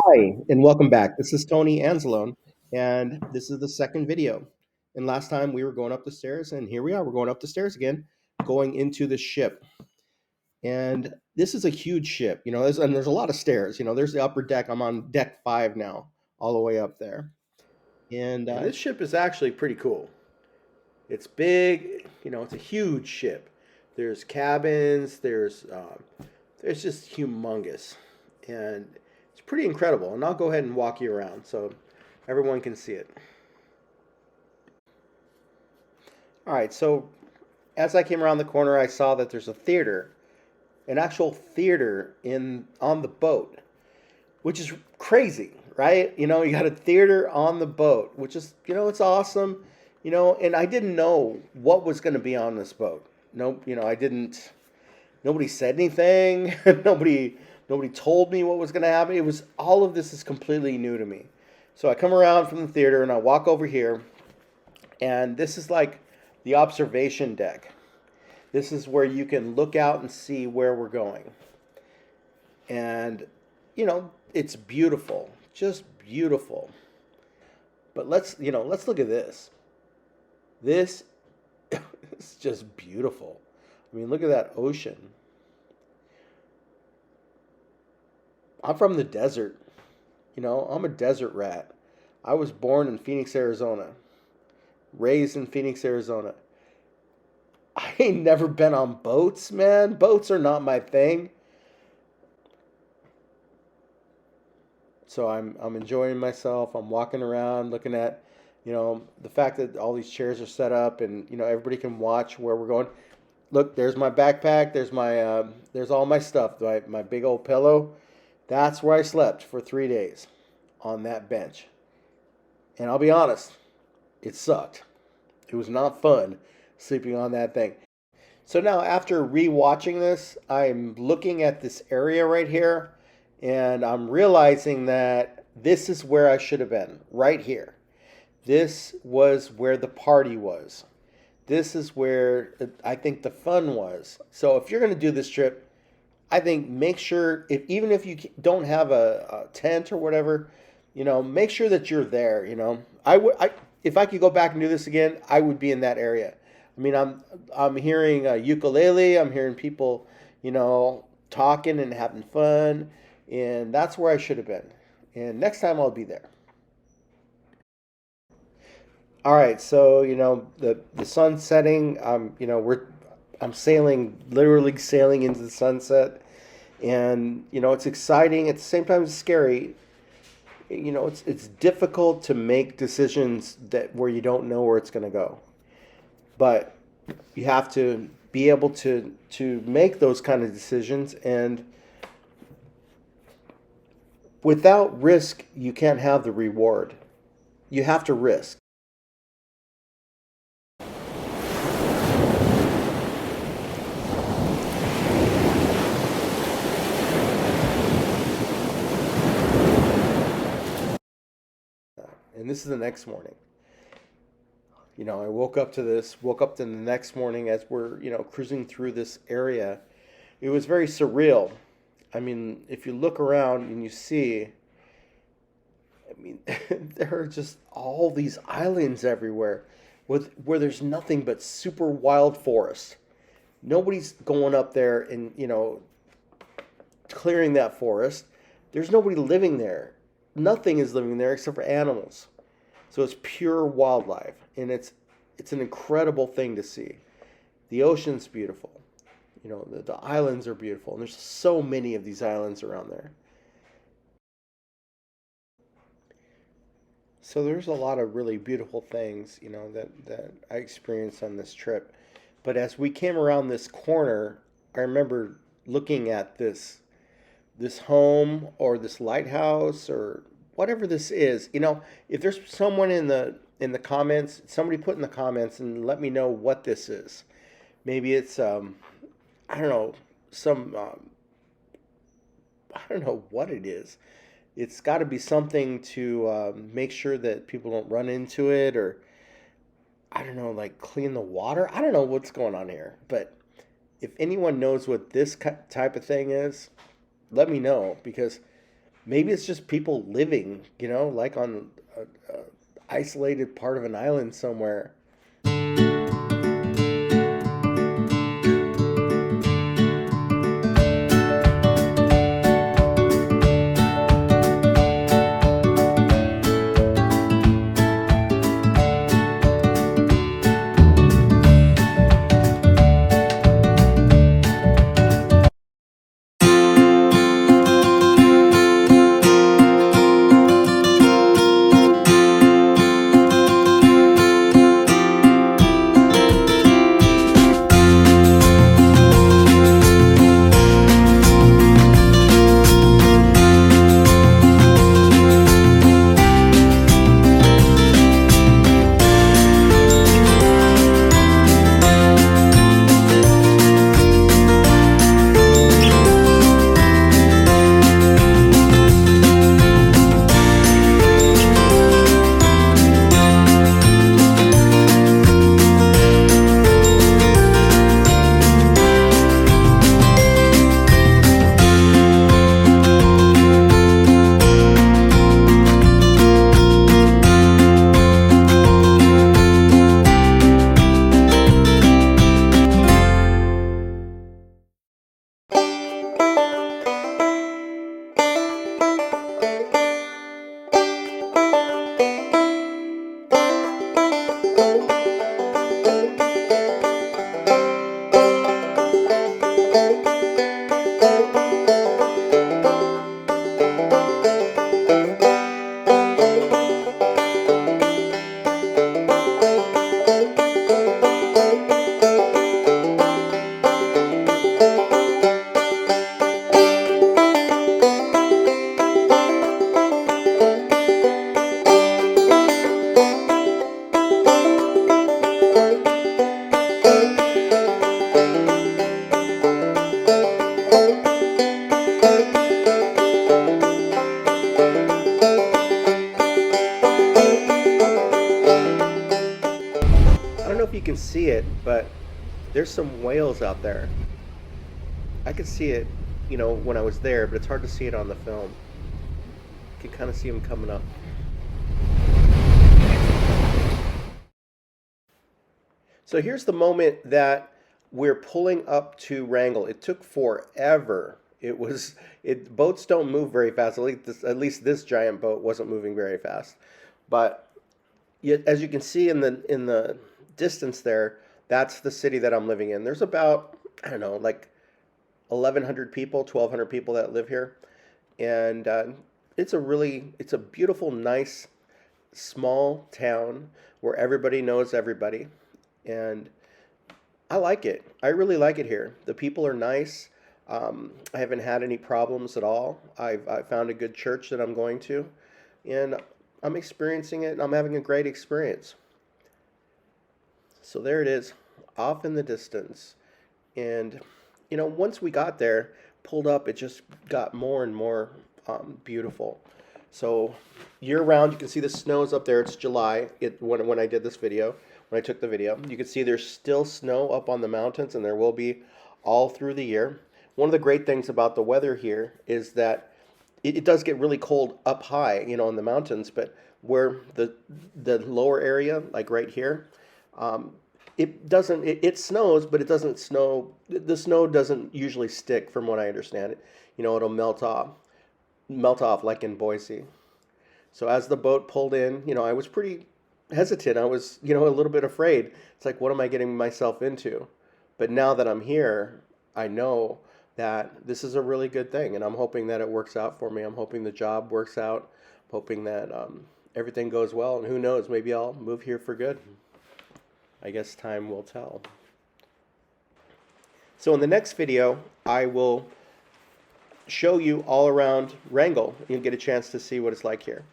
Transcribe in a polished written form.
Hi, and welcome back. This is Tony Anzalone, and this is the second video. And last time we were going up the stairs, and here we are. We're going up the stairs again, going into the ship. And this is a huge ship, and there's a lot of stairs. There's the upper deck. I'm on deck 5 now, all the way up there. And this ship is actually pretty cool. It's big, it's a huge ship. There's cabins, there's just humongous. And it's pretty incredible. And I'll go ahead and walk you around so everyone can see it. All right, so as I came around the corner, I saw that there's a theater, an actual theater in on the boat, which is crazy, right? You got a theater on the boat, which is, it's awesome, and I didn't know what was going to be on this boat. Nope, I didn't. Nobody said anything. Nobody told me what was going to happen. It was all of this is completely new to me. So I come around from the theater and I walk over here, and this is like the observation deck. This is where you can look out and see where we're going. And it's beautiful, just beautiful. But let's look at this. This is just beautiful. I mean, look at that ocean. I'm from the desert. I'm a desert rat. I was born in Phoenix, Arizona, raised in Phoenix, Arizona. I ain't never been on boats, man. Boats are not my thing. So I'm enjoying myself. I'm walking around looking at, the fact that all these chairs are set up and, everybody can watch where we're going. Look, there's my backpack. There's all my stuff. My big old pillow. That's where I slept for 3 days on that bench. And I'll be honest, it sucked. It was not fun sleeping on that thing. So now, after rewatching this, I'm looking at this area right here, and I'm realizing that this is where I should have been, right here. This was where the party was. This is where I think the fun was. So if you're going to do this trip, I think make sure, even if you don't have a tent or whatever, make sure that you're there. If I could go back and do this again, I would be in that area. I mean, I'm hearing ukulele. I'm hearing people, talking and having fun, and that's where I should have been. And next time I'll be there. All right, so the sun setting. I'm sailing, literally sailing into the sunset, and it's exciting. At the same time, it's scary. It's difficult to make decisions that where you don't know where it's going to go, but you have to be able to make those kind of decisions, and without risk, you can't have the reward. You have to risk. And this is the next morning. I woke up to the next morning as we're, cruising through this area. It was very surreal. I mean, if you look around and you see, I mean, there are just all these islands everywhere where there's nothing but super wild forest. Nobody's going up there and, clearing that forest. There's nobody living there. Nothing is living there except for animals. So it's pure wildlife, and it's an incredible thing to see. The ocean's beautiful. The islands are beautiful, and there's so many of these islands around there. So there's a lot of really beautiful things, that I experienced on this trip. But as we came around this corner, I remember looking at this home or this lighthouse or whatever this is. If there's someone in the comments, somebody put in the comments and let me know what this is. Maybe it's I don't know, some I don't know what it is. It's got to be something to make sure that people don't run into it, or I don't know, like clean the water. I don't know what's going on here, but if anyone knows what this type of thing is, let me know, because maybe it's just people living, like on a isolated part of an island somewhere. You can see it, but there's some whales out there. I could see it, when I was there, but it's hard to see it on the film. You can kind of see them coming up. So here's the moment that we're pulling up to Wrangle. It took forever. Boats don't move very fast. At least this giant boat wasn't moving very fast. But as you can see in the distance there, that's the city that I'm living in. There's about, I don't know, like 1,100 people, 1,200 people that live here. And it's a beautiful, nice, small town where everybody knows everybody. And I like it. I really like it here. The people are nice. I haven't had any problems at all. I found a good church that I'm going to. And I'm experiencing it. I'm having a great experience. So there it is, off in the distance. And, once we got there, pulled up, it just got more and more beautiful. So year-round, you can see the snow's up there. It's July when I did this video, when I took the video. You can see there's still snow up on the mountains, and there will be all through the year. One of the great things about the weather here is that it does get really cold up high, in the mountains, but where the lower area, like right here, it snows, but it doesn't snow. The snow doesn't usually stick, from what I understand it. It'll melt off like in Boise. So as the boat pulled in, I was pretty hesitant. I was, a little bit afraid. It's like, what am I getting myself into? But now that I'm here, I know that this is a really good thing, and I'm hoping that it works out for me. I'm hoping the job works out. I'm hoping that everything goes well, and who knows, maybe I'll move here for good. I guess time will tell. So in the next video, I will show you all around Wrangle. You'll get a chance to see what it's like here.